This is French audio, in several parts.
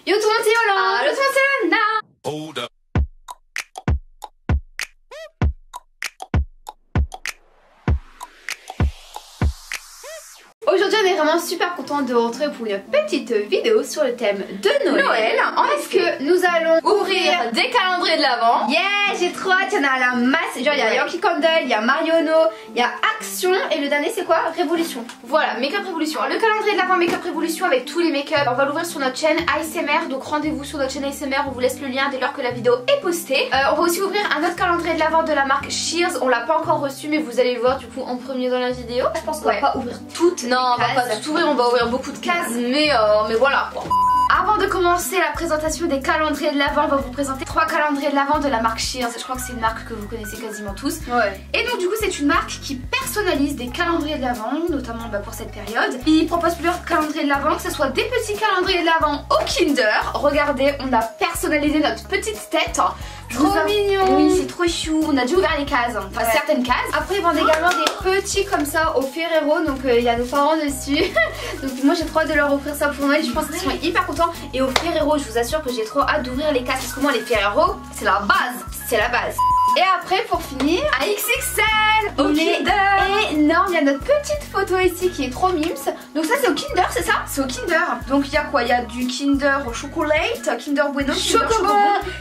Yo tout le monde, c'est Yolande. Allô tout le monde, c'est Lana. Hold up. Aujourd'hui on est vraiment super content de vous retrouver pour une petite vidéo sur le thème de Noël. Parce que nous allons ouvrir des calendriers de l'Avent. Yeah, j'ai trop hâte, il y en a la masse. Genre il y a Yankee Candle, il y a Mariono, il y a Action et le dernier c'est quoi? Révolution. Voilà, Make-up Révolution. Le calendrier de l'Avent Make-up Révolution avec tous les make-up. On va l'ouvrir sur notre chaîne ASMR, donc rendez-vous sur notre chaîne ASMR. On vous laisse le lien dès lors que la vidéo est postée. On va aussi ouvrir un autre calendrier de l'Avent de la marque Shears. On l'a pas encore reçu, mais vous allez le voir du coup en premier dans la vidéo. Je pense qu'on va pas ouvrir toutes. Non, on va pas tout ouvrir, on va ouvrir beaucoup de cases, mais voilà quoi. Avant de commencer la présentation des calendriers de l'Avent, on va vous présenter 3 calendriers de l'Avent de la marque Shears. Je crois que c'est une marque que vous connaissez quasiment tous. Ouais. Et donc du coup c'est une marque qui personnalise des calendriers de l'Avent, notamment pour cette période. Ils proposent plusieurs calendriers de l'Avent, que ce soit des petits calendriers de l'Avent au Kinder. Regardez, on a personnalisé notre petite tête. Trop mignon. Oui, c'est trop chou. On a dû ouvrir les cases, enfin certaines cases. Après ils vendent également des petits comme ça au Ferrero, donc il y a nos parents dessus. Donc moi j'ai trop hâte de leur offrir ça pour Noël, je pense qu'ils sont hyper contents. Et au Ferrero, je vous assure que j'ai trop hâte d'ouvrir les cases parce que moi les Ferrero c'est la base, c'est la base. Et après pour finir, à XXL au il Kinder. est énorme, il y a notre petite photo ici qui est trop mims. Donc ça c'est au Kinder, c'est ça? C'est au Kinder. Donc il y a quoi? Il y a du Kinder au chocolate, Kinder Bueno, Kinder Chocobon.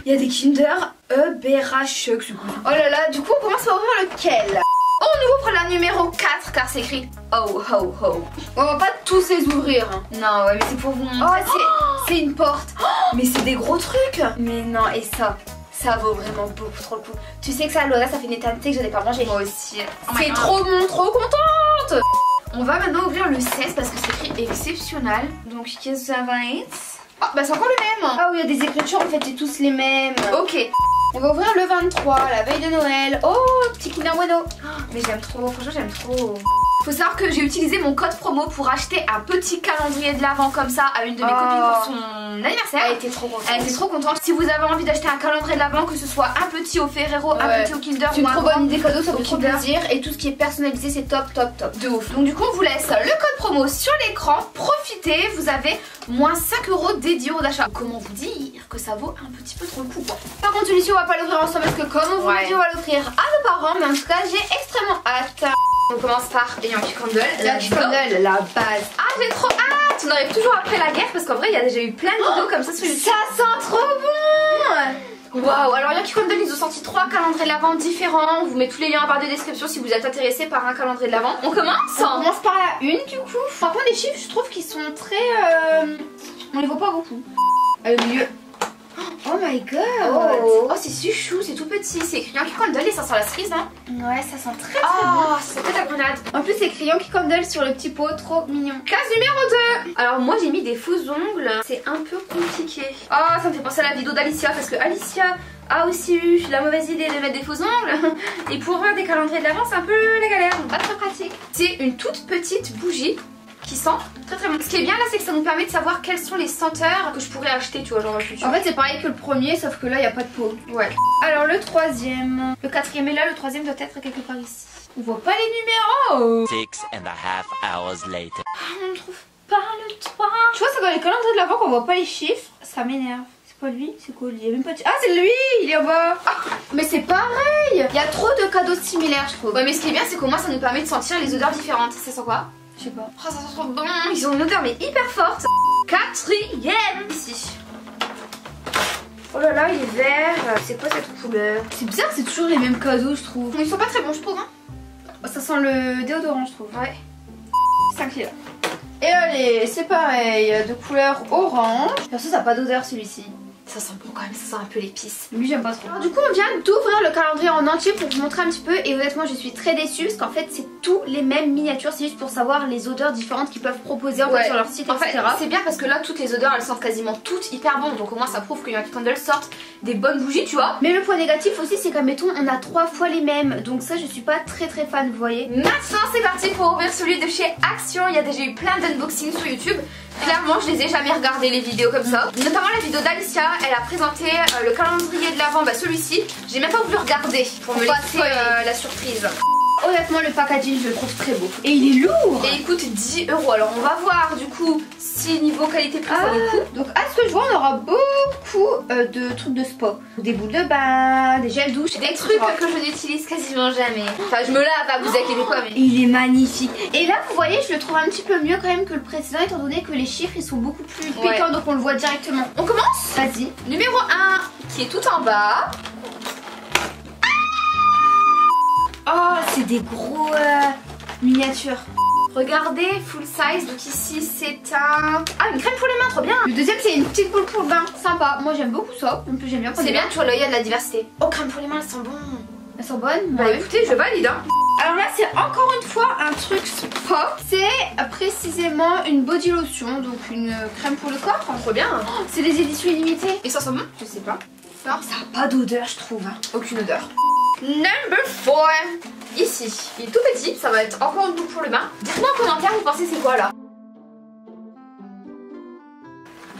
Il y a des Kinder BRH. Oh là là, du coup on commence par ouvrir lequel? On ouvre la numéro 4 car c'est écrit oh ho ho. On va pas tous les ouvrir. Non ouais mais c'est pour vous montrer. Oh c'est une porte. Mais c'est des gros trucs. Mais non, et ça vaut vraiment beaucoup trop le coup. Tu sais que ça Lola, ça fait une éternité que je n'ai pas mangé. Moi aussi. C'est trop bon, trop contente. On va maintenant ouvrir le 16 parce que c'est écrit exceptionnel. Donc qu'est-ce que ça va être? Oh bah c'est encore le même. Ah oui, il y a des écritures en fait, c'est tous les mêmes. Ok. On va ouvrir le 23, la veille de Noël. Oh, petit Kinder Bueno. Mais j'aime trop, franchement j'aime trop. Faut savoir que j'ai utilisé mon code promo pour acheter un petit calendrier de l'Avent comme ça à une de mes copines pour son anniversaire. Elle était trop contente. Elle était trop contente. Si vous avez envie d'acheter un calendrier de l'Avent, que ce soit un petit au Ferrero, un petit au Kinder c'est ou une un trop bonne idée cadeau, ça au fait trop Kinder. plaisir. Et tout ce qui est personnalisé, c'est top, top, top. De ouf. Donc du coup on vous laisse le code promo sur l'écran. Profitez, vous avez moins 5 € dès 10 € d'achat. Comment vous dire que ça vaut un petit peu trop le coup quoi. Par contre celui-ci on va pas l'ouvrir ensemble parce que comme on vous l'a dit on va l'offrir à nos parents. Mais en tout cas j'ai extrêmement hâte. On commence par Yankee Candle. Yankee Candle, la base. Ah j'ai trop hâte. On arrive toujours après la guerre parce qu'en vrai il y a déjà eu plein de vidéos comme ça sur YouTube. Ça sent trop bon. Waouh, alors Yankee Candle ils ont sorti 3 calendriers de l'Avent différents. On vous met tous les liens en barre de description si vous êtes intéressé par un calendrier de l'Avent. On commence. On commence par la une du coup. Par contre les chiffres je trouve qu'ils sont très... on les voit pas beaucoup. Au milieu. Oh my god. Oh c'est si chou, c'est tout petit. C'est écrit Yankee Candle et ça sent la cerise hein. Ouais ça sent très très bon. Oh ça sent la grenade. En plus c'est écrit Yankee Candle sur le petit pot, trop mignon. Case numéro 2. Alors moi j'ai mis des faux ongles. C'est un peu compliqué. Oh ça me fait penser à la vidéo d'Alicia parce que Alicia a aussi eu la mauvaise idée de mettre des faux ongles. Et pour ouvrir des calendriers de l'Avent c'est un peu la galère. Pas très pratique. C'est une toute petite bougie qui sent très très bon. Ce qui est bien là c'est que ça nous permet de savoir quelles sont les senteurs que je pourrais acheter tu vois genre dans le futur. En fait c'est pareil que le premier sauf que là il n'y a pas de pot. Ouais. Alors le troisième. Le quatrième est là, le troisième doit être quelque part ici. On voit pas les numéros. 6.5 hours later. On ne trouve pas le 3. Tu vois ça dans les calendriers de l'Avent qu'on voit pas les chiffres. Ça m'énerve. C'est pas lui, c'est quoi lui? Il y a même pas de... Ah c'est lui, il est en bas. Mais c'est pareil. Il y a trop de cadeaux similaires je trouve. Ouais mais ce qui est bien c'est qu'au moins ça nous permet de sentir les odeurs différentes. Ça sent quoi? Je sais pas. Oh ça sent trop bon. Ils ont une odeur mais hyper forte. Quatrième ici. Oh là là il est vert. C'est quoi cette couleur? C'est bizarre, c'est toujours les mêmes cadeaux je trouve. Ils sont pas très bons je trouve hein. Oh, ça sent le déodorant je trouve. Ouais. 5 là. Et allez, c'est pareil, de couleur orange. Perso ça n'a pas d'odeur celui-ci. Ça sent bon quand même, ça sent un peu l'épice. Lui j'aime pas trop. Alors du coup on vient d'ouvrir le calendrier en entier pour vous montrer un petit peu et honnêtement je suis très déçue parce qu'en fait c'est tous les mêmes miniatures, c'est juste pour savoir les odeurs différentes qu'ils peuvent proposer en fait sur leur site etc. C'est bien parce que là toutes les odeurs elles sentent quasiment toutes hyper bon donc au moins ça prouve que Yankee Candle sortent des bonnes bougies tu vois. Mais le point négatif aussi c'est qu'à mettons on a 3 fois les mêmes donc ça je suis pas très fan vous voyez. Maintenant c'est parti pour ouvrir celui de chez Action, il y a déjà eu plein d'unboxings sur YouTube. Clairement je les ai jamais regardé les vidéos comme ça. Notamment la vidéo d'Alicia, elle a présenté le calendrier de l'Avent, bah celui-ci. J'ai même pas voulu regarder pour me laisser la surprise. Honnêtement le packaging je le trouve très beau. Et il est lourd. Et il coûte 10 €. Alors on va voir du coup si niveau qualité prix ça vaut le coup. Donc à ce que je vois on aura beaucoup de trucs de spa. Des boules de bain, des gels douche, des trucs que je n'utilise quasiment jamais. Enfin je me lave, vous inquiétez pas mais... Il est magnifique. Et là vous voyez je le trouve un petit peu mieux quand même que le précédent étant donné que les chiffres ils sont beaucoup plus pétants donc on le voit directement. On commence? Vas-y. Numéro 1 qui est tout en bas. Oh c'est des gros miniatures. Regardez, full size, donc ici c'est un... Ah, une crème pour les mains, trop bien. Le deuxième c'est une petite boule pour le bain, sympa. Moi j'aime beaucoup ça, en plus j'aime bien. C'est bien, tu vois là il y a de la diversité. Oh, crème pour les mains, elles sont bonnes. Elles sont bonnes? Bah écoutez, je valide hein. Alors là c'est encore une fois un truc spa. C'est précisément une body lotion, donc une crème pour le corps. Trop bien. Oh, c'est des éditions illimitées. Et ça sent bon? Je sais pas. Non, ça a pas d'odeur je trouve. Hein. Aucune odeur. Number 4. Ici, il est tout petit, ça va être encore une boule pour le bain. Dites-moi en commentaire, vous pensez c'est quoi là?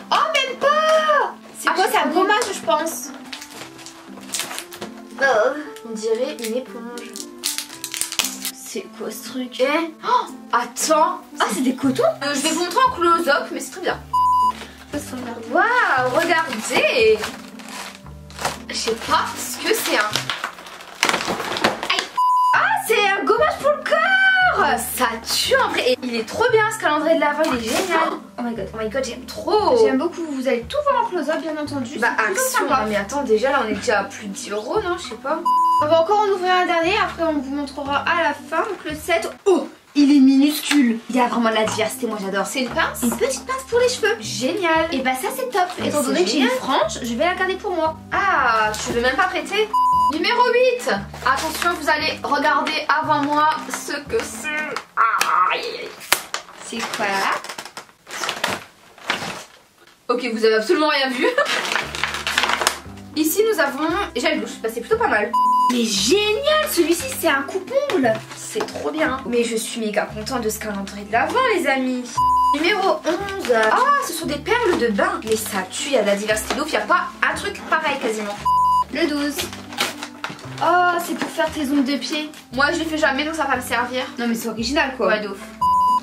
Oh même pas. C'est quoi? C'est un gommage je pense. On dirait une éponge. C'est quoi ce truc? Oh, attends. Ah c'est des cotons. Je vais vous montrer en close-up, mais c'est très bien. Waouh, regardez. Je sais pas ce que c'est hein. C'est un gommage pour le corps. Ça tue en vrai. Et il est trop bien ce calendrier de l'Avent, il est génial. Oh my god, j'aime trop. J'aime beaucoup, vous allez tout voir en close-up bien entendu. Bah action, mais attends déjà là on est déjà à plus de 10 €, non? Je sais pas. On va encore en ouvrir un dernier, après on vous montrera à la fin. Donc le 7, oh il est minuscule. Il y a vraiment de la diversité, moi j'adore. C'est une pince? Une petite pince pour les cheveux. Génial. Et bah ça c'est top. Étant donné que j'ai une frange, je vais la garder pour moi. Ah, tu veux même pas prêter? Numéro 8. Attention, vous allez regarder avant moi ce que c'est. Aïe aïe aïe. C'est quoi? Ok, vous avez absolument rien vu. Ici nous avons gel douche, bah c'est plutôt pas mal. Mais génial, celui-ci c'est un coupe-ongle. C'est trop bien. Mais je suis méga contente de ce calendrier de l'Avent les amis. Numéro 11. Ah, ce sont des perles de bain. Mais ça tue, il y a de la diversité d'ouf, il n'y a pas un truc pareil quasiment. Le 12. Oh, c'est pour faire tes ongles de pied. Moi je les fais jamais donc ça va me servir. Non mais c'est original quoi. Ouais d'ouf.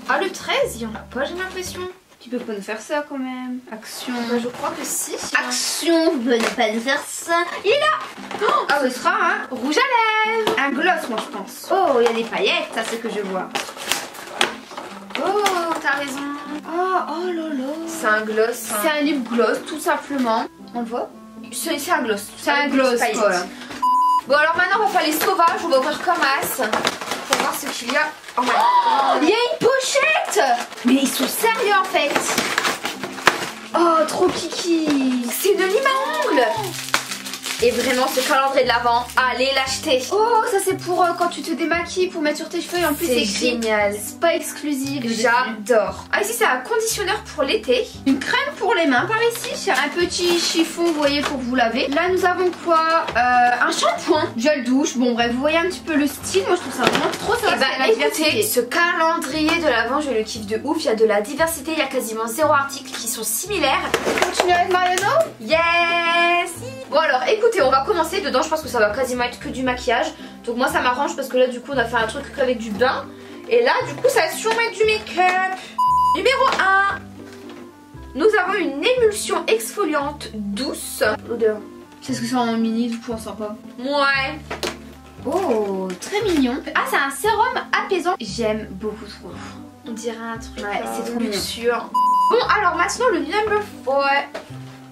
Ah le 13, il y en a pas j'ai l'impression. Tu peux pas nous faire ça quand même. Action. Bah, je crois que si. Action, vous pouvez pas nous faire ça. Il est là. Oh, ah, ce sera un rouge à lèvres. Un gloss moi je pense. Oh, il y a des paillettes, ça c'est ce que je vois. Oh, t'as raison. Oh là là. C'est un gloss. C'est un lip gloss tout simplement. On le voit? C'est un gloss. C'est un gloss quoi. Bon alors maintenant on va faire les sauvages, on va ouvrir comme as pour voir ce qu'il y a. Oh my god. Il y a une pochette. Mais ils sont sérieux en fait. Oh trop kiki. C'est une lime à ongles. Et vraiment ce calendrier de l'Avent, allez l'acheter. Oh ça c'est pour quand tu te démaquilles pour mettre sur tes cheveux et en plus c'est génial. C'est pas exclusif. J'adore. Ah ici c'est un conditionneur pour l'été. Une crème pour les mains par ici. Un petit chiffon vous voyez pour vous laver. Là nous avons quoi? Un shampoing, gel douche. Bon bref vous voyez un petit peu le style. Moi je trouve ça vraiment trop sympa. Et bah écoutez ce calendrier de l'Avent je le kiffe de ouf. Il y a de la diversité, il y a quasiment 0 articles qui sont similaires. On continue avec Mariano? Yes. Bon alors écoutez on va commencer. Dedans je pense que ça va quasiment être que du maquillage. Donc moi ça m'arrange parce que là du coup on a fait un truc avec du bain. Et là du coup ça va sûrement être du make-up. Numéro 1. Nous avons une émulsion exfoliante douce. L'odeur. C'est ce que c'est en mini du coup on sent pas. Ouais. Oh très mignon. Ah c'est un sérum apaisant. J'aime beaucoup trop. On dirait un truc. Ouais c'est trop luxueux. Bon alors maintenant le number 4.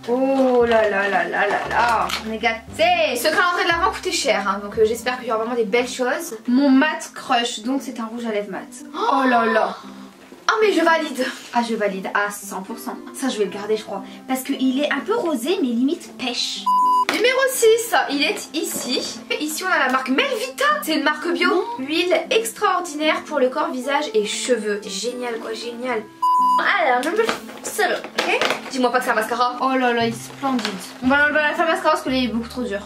Oh là là là là là là, on est gâtés. Ce calendrier de l'Avent coûtait cher hein, donc j'espère qu'il y aura vraiment des belles choses. Mon mat crush, donc c'est un rouge à lèvres mat. Oh là là. Ah mais je valide. Ah je valide à 100%. Ça je vais le garder je crois. Parce qu'il est un peu rosé mais limite pêche. Numéro 6, il est ici. Ici on a la marque Melvita. C'est une marque bio. Huile extraordinaire pour le corps, visage et cheveux. Génial quoi, génial. Alors, number 7, ok. Dis-moi pas que c'est un mascara. Oh là là, il est splendide. On va l'enlever à la fin mascara parce qu'il est beaucoup trop dur.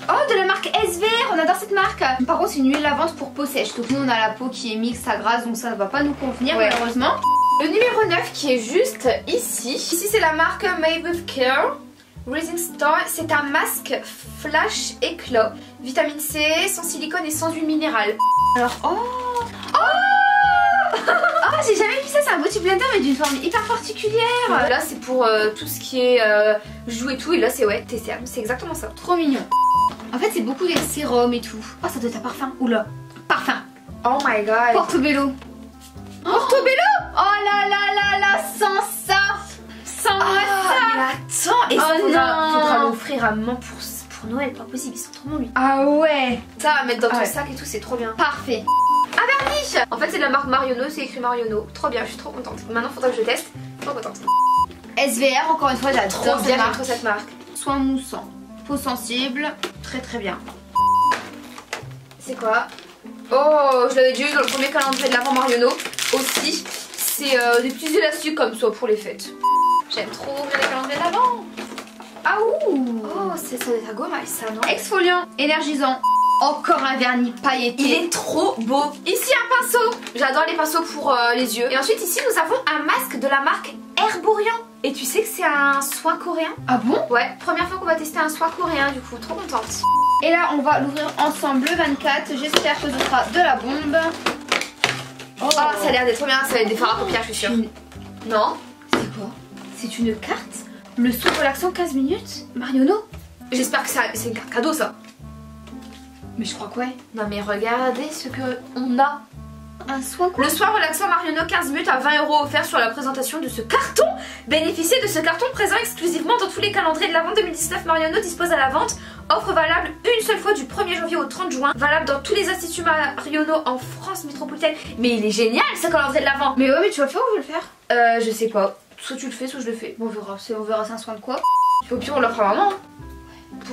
Oh, de la marque SVR, on adore cette marque. Par contre, c'est une huile lavante pour peau sèche. Donc nous, on a la peau qui est mixte à grasse, donc ça ne va pas nous convenir malheureusement. Le numéro 9 qui est juste ici. Ici, c'est la marque Made with Care. Rising Star, c'est un masque flash éclat. Vitamine C, sans silicone et sans huile minérale. Alors, oh j'ai jamais vu ça, c'est un beauty blender mais d'une forme hyper particulière. Là c'est pour tout ce qui est joues et tout, et là c'est ouais, TCM, c'est exactement ça. Trop mignon. En fait c'est beaucoup des sérums et tout. Oh ça doit être un parfum. Oula, parfum. Oh my god. Portobello. Portobello. Oh là là là là, sans ça. Sans moi ça. Mais attends, et oh faudra l'offrir à maman pour Noël, pas possible, ils sont trop bons lui. Ah ouais. Ça à mettre dans ton sac et tout, c'est trop bien. Parfait. Un vernis. En fait c'est de la marque Marionneau, c'est écrit Marionneau. Trop bien, je suis trop contente. Maintenant faudra que je teste. Trop contente. SVR, encore une fois, j'adore cette marque. Soin moussant, peau sensible, très très bien. C'est quoi? Oh, je l'avais déjà eu dans le premier calendrier de l'avant Marionneau aussi. C'est des petits élastiques comme ça pour les fêtes. J'aime trop ouvrir les calendriers de l'avant. Ah ouh. Oh, ça doit être à gomme avec ça, non? Exfoliant, énergisant. Encore un vernis pailleté. Il est trop beau. Ici un pinceau. J'adore les pinceaux pour les yeux. Et ensuite ici nous avons un masque de la marque Herborian. Et tu sais que c'est un soin coréen? Ah bon? Ouais, première fois qu'on va tester un soin coréen du coup, trop contente. Et là on va l'ouvrir ensemble le 24. J'espère que ce sera de la bombe. Oh, ça a l'air d'être trop bien, ça va être des fards à paupières je suis sûre. Non? C'est quoi? C'est une carte? Le soin relaxant 15 minutes? Marionneau? J'espère que c'est une carte cadeau ça. Mais je crois que ouais. Non mais regardez ce qu'on a. Un soin quoi? Le soin relaxant Marionneau 15 minutes à 20 € offert sur la présentation de ce carton. Bénéficiez de ce carton présent exclusivement dans tous les calendriers de l'avant 2019. Marionneau dispose à la vente. Offre valable une seule fois du 1er janvier au 30 juin. Valable dans tous les instituts Marionneau en France métropolitaine. Mais il est génial ce calendrier de l'avant. Mais ouais, mais tu vas le faire ou je vais le faire? Je sais pas. Soit tu le fais, soit je le fais. Bon, on verra c'est un soin de quoi. Au pire on l'offre à maman.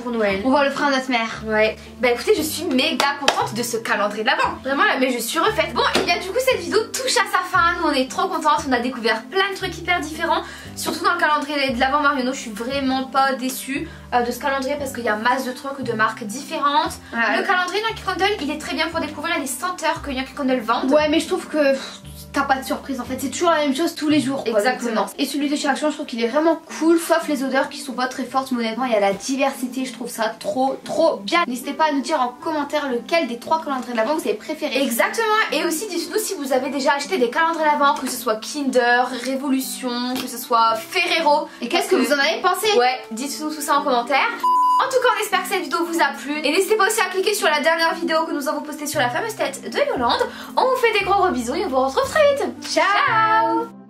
Pour Noël. On va le faire à notre mère. Ouais. Bah écoutez, je suis méga contente de ce calendrier de l'avant. Vraiment là, mais je suis refaite. Bon, et bien du coup cette vidéo touche à sa fin. Nous on est trop contentes. On a découvert plein de trucs hyper différents. Surtout dans le calendrier de l'avant Marionneau. Je suis vraiment pas déçue de ce calendrier parce qu'il y a masse de trucs de marques différentes. Ouais. Le calendrier Yankee Candle, il est très bien pour découvrir les senteurs que Yankee Candle vendent. Ouais, mais je trouve que t'as pas de surprise en fait, c'est toujours la même chose tous les jours quoi. Exactement. Et celui de chez Action, je trouve qu'il est vraiment cool, sauf les odeurs qui sont pas très fortes, mais honnêtement il y a la diversité, je trouve ça trop bien. N'hésitez pas à nous dire en commentaire lequel des 3 calendriers de l'avant vous avez préféré. Exactement, et aussi dites-nous si vous avez déjà acheté des calendriers d'avant, que ce soit Kinder, Révolution, que ce soit Ferrero. Et qu'est-ce que vous en avez pensé? Ouais, dites-nous tout ça en commentaire. En tout cas, on espère que cette vidéo vous a plu. Et n'hésitez pas aussi à cliquer sur la dernière vidéo que nous avons postée sur la fameuse tête de Yolande. On vous fait des gros bisous et on vous retrouve très vite. Ciao!